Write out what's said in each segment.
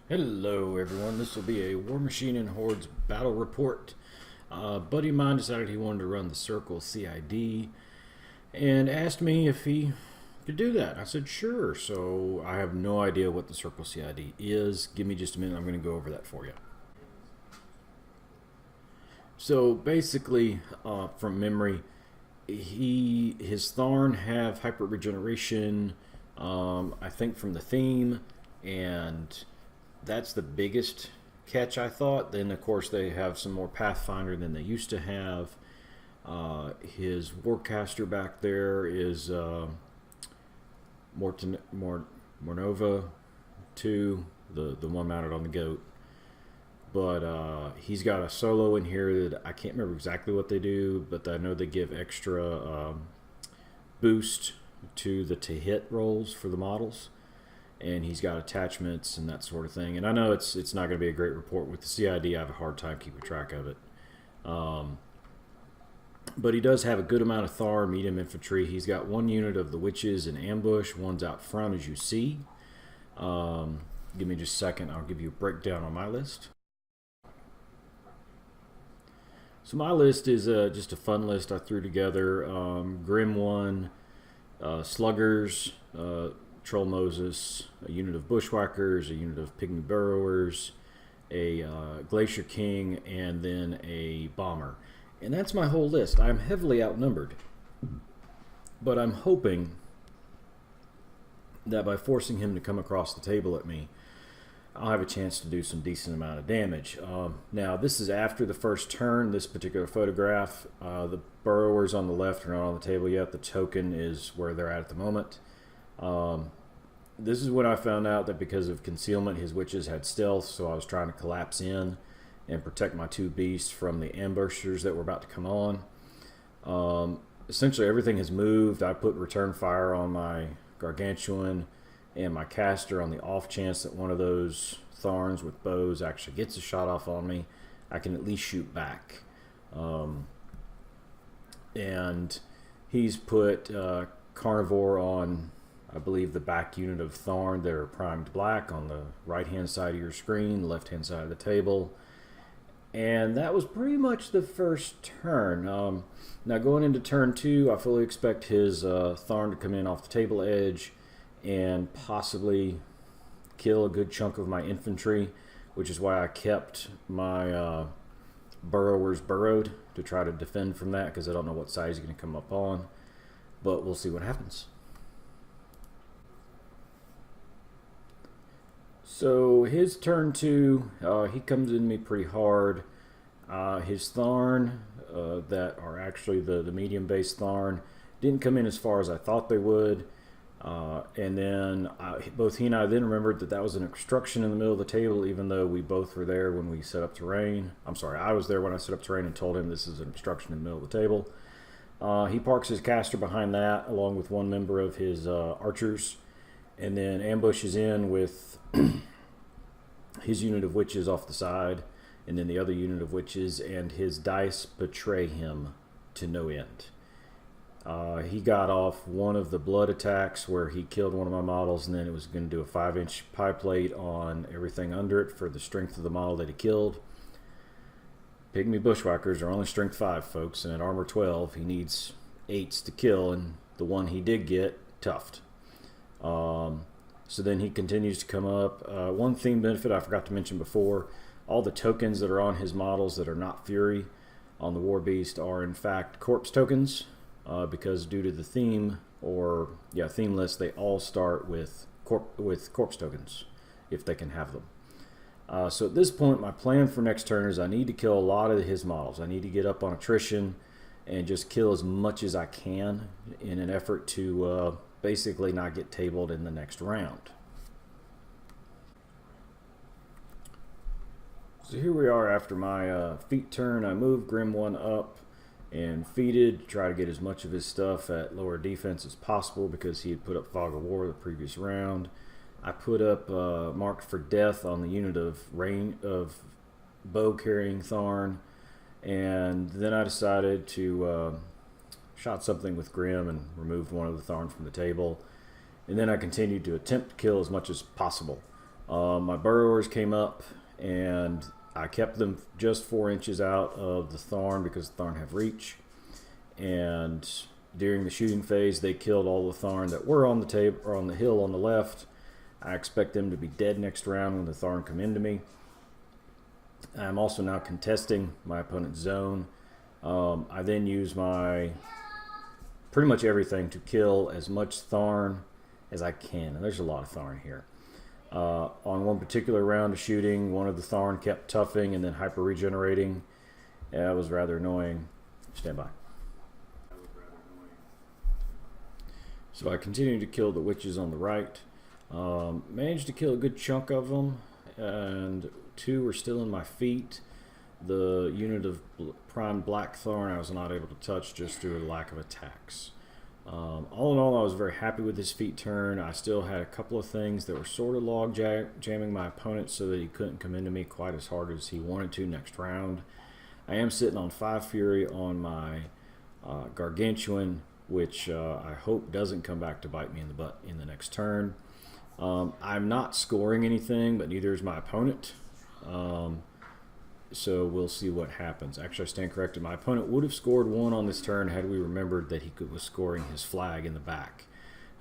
Hello everyone, this will be a War Machine and Hordes battle report. A buddy of mine decided he wanted to run the cirlce CID and asked me if he could do that. I said sure, so I have no idea what the cirlce CID is. Give me just a minute, I'm going to go over that for you. So basically, from memory, his Tharn have hyper regeneration, I think from the theme, and that's the biggest catch, I thought. Then of course they have some more Pathfinder than they used to have. His Warcaster back there is Mornova 2, the one mounted on the goat. But he's got a solo in here that I can't remember exactly what they do, but I know they give extra boost to the to hit rolls for the models. And he's got attachments and that sort of thing. And I know it's not going to be a great report with the CID. I have a hard time keeping track of it. But he does have a good amount of Tharn medium infantry. He's got one unit of the witches in ambush. One's out front, as you see. Give me just a second. I'll give you a breakdown on my list. So my list is just a fun list I threw together. Grim 1, Sluggers, Troll Moses, a unit of Bushwhackers, a unit of Pygmy Burrowers, a Glacier King, and then a Bomber. And that's my whole list. I'm heavily outnumbered, but I'm hoping that by forcing him to come across the table at me, I'll have a chance to do some decent amount of damage. Now, this is after the first turn, this particular photograph. The Burrowers on the left are not on the table yet. The token is where they're at the moment. This is when I found out that because of concealment, his witches had stealth, so I was trying to collapse in and protect my two beasts from the ambushers that were about to come on. Essentially, everything has moved. I put return fire on my Gargantuan and my caster on the off chance that one of those Tharns with bows actually gets a shot off on me. I can at least shoot back. And he's put Carnivore on, I believe, the back unit of Tharn that are primed black on the right-hand side of your screen, left-hand side of the table. And that was pretty much the first turn. Now going into turn 2, I fully expect his Tharn to come in off the table edge and possibly kill a good chunk of my infantry, which is why I kept my Burrowers burrowed to try to defend from that, because I don't know what side he's going to come up on. But we'll see what happens. So his turn 2, he comes in me pretty hard. His Tharn, that are actually the medium-based Tharn, didn't come in as far as I thought they would. And then both he and I then remembered that was an obstruction in the middle of the table, even though we both were there when we set up terrain. I'm sorry, I was there when I set up terrain and told him this is an obstruction in the middle of the table. He parks his caster behind that, along with one member of his archers, and then ambushes in with his unit of witches off the side, and then the other unit of witches, and his dice betray him to no end. He got off one of the blood attacks where he killed one of my models, and then it was going to do a 5-inch pie plate on everything under it for the strength of the model that he killed. Pygmy Bushwhackers are only strength 5, folks, and at armor 12 he needs 8s to kill, and the one he did get, toughed. So then he continues to come up. One theme benefit I forgot to mention before, all the tokens that are on his models that are not Fury on the War Beast are in fact corpse tokens, because due to the theme, or theme list, they all start with corpse tokens, if they can have them. So at this point, my plan for next turn is I need to kill a lot of his models. I need to get up on attrition and just kill as much as I can in an effort to basically not get tabled in the next round. So here we are after my feat turn. I moved Grim 1 up and feated to try to get as much of his stuff at lower defense as possible, because he had put up Fog of War the previous round. I put up Marked for Death on the unit of bow carrying Tharn, and then I decided to shot something with Grim and removed one of the Tharn from the table, and then I continued to attempt to kill as much as possible. My burrowers came up, and I kept them just 4 inches out of the Tharn because the Tharn have reach. And during the shooting phase, they killed all the Tharn that were on the table or on the hill on the left. I expect them to be dead next round when the Tharn come into me. I'm also now contesting my opponent's zone. I then use my pretty much everything to kill as much Tharn as I can, and there's a lot of Tharn here. On one particular round of shooting, one of the Tharn kept toughing and then hyper regenerating. That was rather annoying. Stand by. So I continued to kill the witches on the right. Managed to kill a good chunk of them, and 2 were still in my feet. The unit of prime black Tharn I was not able to touch just due to lack of attacks. All in all, I was very happy with this feat turn. I still had a couple of things that were sort of log jamming my opponent so that he couldn't come into me quite as hard as he wanted to next round. I am sitting on 5 Fury on my Gargantuan, which I hope doesn't come back to bite me in the butt in the next turn. I'm not scoring anything, but neither is my opponent. So we'll see what happens. Actually, I stand corrected. My opponent would have scored 1 on this turn had we remembered that he was scoring his flag in the back.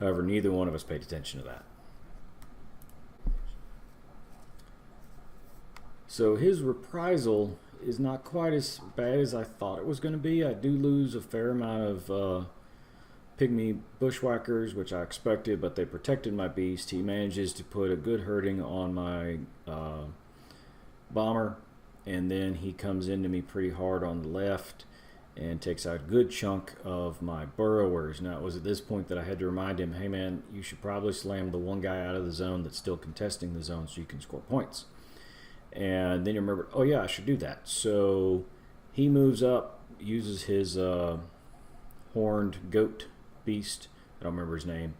However, neither one of us paid attention to that. So his reprisal is not quite as bad as I thought it was going to be. I do lose a fair amount of pygmy bushwhackers, which I expected, but they protected my beast. He manages to put a good hurting on my bomber, and then he comes into me pretty hard on the left and takes out a good chunk of my burrowers. Now, it was at this point that I had to remind him, hey man, you should probably slam the one guy out of the zone that's still contesting the zone so you can score points. And then you remember, oh yeah, I should do that. So he moves up, uses his horned goat beast, I don't remember his name,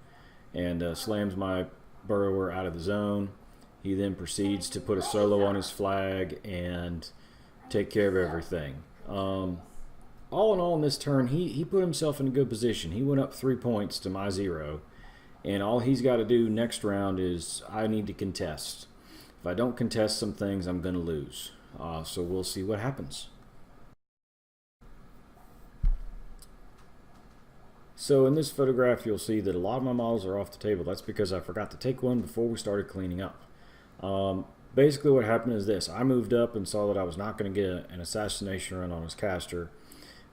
and slams my burrower out of the zone. He then proceeds to put a solo on his flag and take care of everything. All in all, in this turn, he put himself in a good position. He went up 3 points to my 0, and all he's got to do next round is I need to contest. If I don't contest some things, I'm going to lose. So we'll see what happens. So in this photograph, you'll see that a lot of my models are off the table. That's because I forgot to take one before we started cleaning up. Basically what happened is this. I moved up and saw that I was not going to get an assassination run on his caster.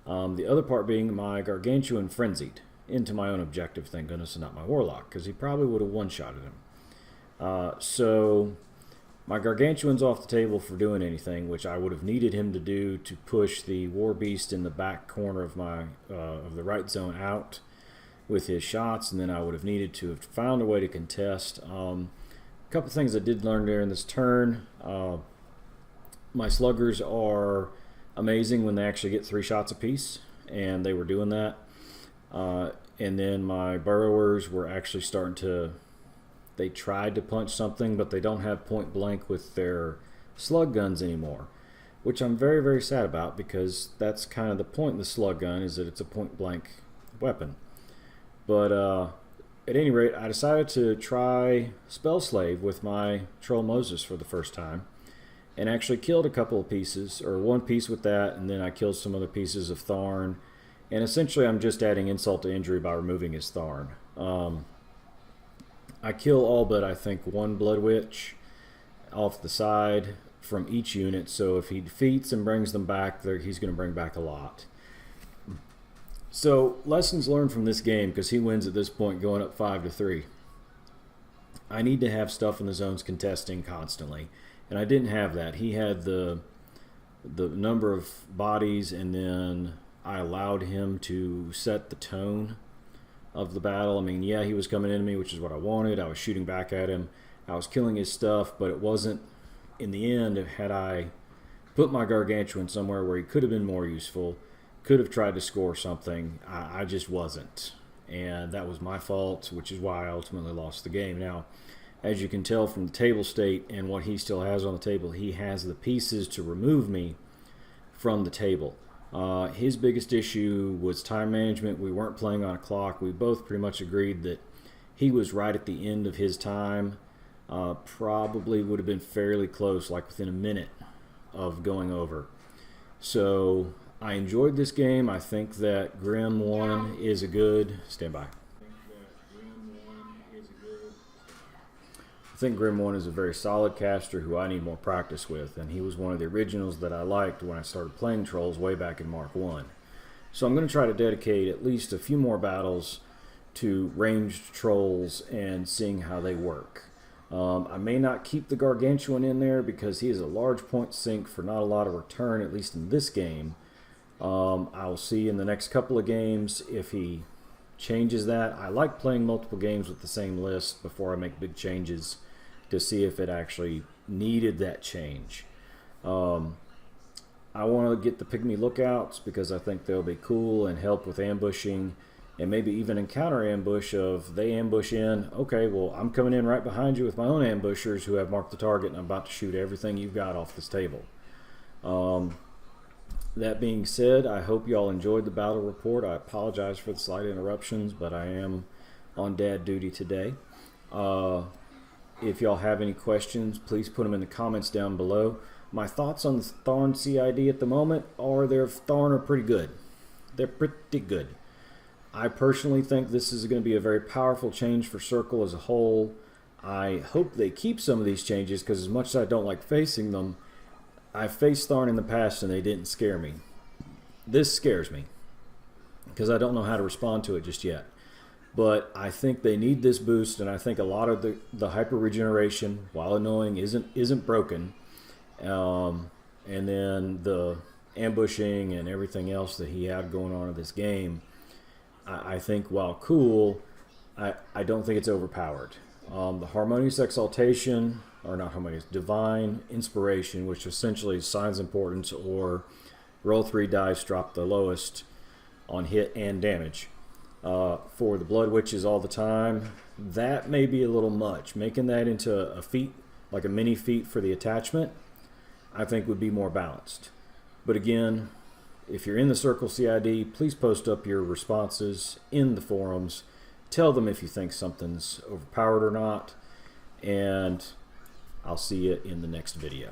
The other part being my Gargantuan frenzied into my own objective, thank goodness, and not my Warlock, because he probably would have one-shotted him. So my Gargantuan's off the table for doing anything, which I would have needed him to do to push the War Beast in the back corner of my of the right zone out with his shots, and then I would have needed to have found a way to contest. A couple things I did learn during this turn. My sluggers are amazing when they actually get 3 shots apiece, and they were doing that. And then my burrowers were actually starting to, they tried to punch something, but they don't have point blank with their slug guns anymore, which I'm very, very sad about, because that's kind of the point of the slug gun, is that it's a point blank weapon. But at any rate, I decided to try Spell Slave with my Troll Moses for the first time, and actually killed a couple of pieces, or 1 piece with that, and then I killed some other pieces of Tharn, and essentially I'm just adding insult to injury by removing his Tharn. I kill all but I think 1 Blood Witch off the side from each unit, so if he defeats and brings them back, he's going to bring back a lot. So, lessons learned from this game, because he wins at this point going up 5-3. I need to have stuff in the zones contesting constantly, and I didn't have that. He had the number of bodies, and then I allowed him to set the tone of the battle. I mean, yeah, he was coming into me, which is what I wanted. I was shooting back at him. I was killing his stuff, but it wasn't, in the end, had I put my Gargantuan somewhere where he could have been more useful, could have tried to score something, I just wasn't. And that was my fault, which is why I ultimately lost the game. Now, as you can tell from the table state and what he still has on the table, he has the pieces to remove me from the table. His biggest issue was time management. We weren't playing on a clock. We both pretty much agreed that he was right at the end of his time. Probably would have been fairly close, like within a minute of going over. So I enjoyed this game. I think that Grim 1 is a good... Stand by. I think Grim 1 is a very solid caster who I need more practice with, and he was one of the originals that I liked when I started playing Trolls way back in Mark 1. So I'm going to try to dedicate at least a few more battles to ranged Trolls and seeing how they work. I may not keep the Gargantuan in there because he is a large point sink for not a lot of return, at least in this game. I'll see in the next couple of games if he changes that. I like playing multiple games with the same list before I make big changes to see if it actually needed that change. I want to get the Pygmy Lookouts because I think they'll be cool and help with ambushing, and maybe even in counter ambush of they ambush in, okay, well, I'm coming in right behind you with my own ambushers who have marked the target and I'm about to shoot everything you've got off this table. That being said, I hope y'all enjoyed the battle report. I apologize for the slight interruptions, but I am on dad duty today. If y'all have any questions, please put them in the comments down below. My thoughts on the Tharn CID at the moment are their Tharn are pretty good. They're pretty good. I personally think this is going to be a very powerful change for Circle as a whole. I hope they keep some of these changes because as much as I don't like facing them, I've faced Tharn in the past and they didn't scare me. This scares me because I don't know how to respond to it just yet. But I think they need this boost, and I think a lot of the hyper regeneration, while annoying, isn't broken. And then the ambushing and everything else that he had going on in this game, I think while cool, I don't think it's overpowered. The Harmonious Exaltation, or not Harmonious, Divine Inspiration, which essentially is Signs Importance or roll 3 dice, drop the lowest on hit and damage. For the Blood Witches all the time, that may be a little much. Making that into a feat, like a mini feat for the attachment, I think would be more balanced. But again, if you're in the Circle CID, please post up your responses in the forums. Tell them if you think something's overpowered or not. And I'll see you in the next video.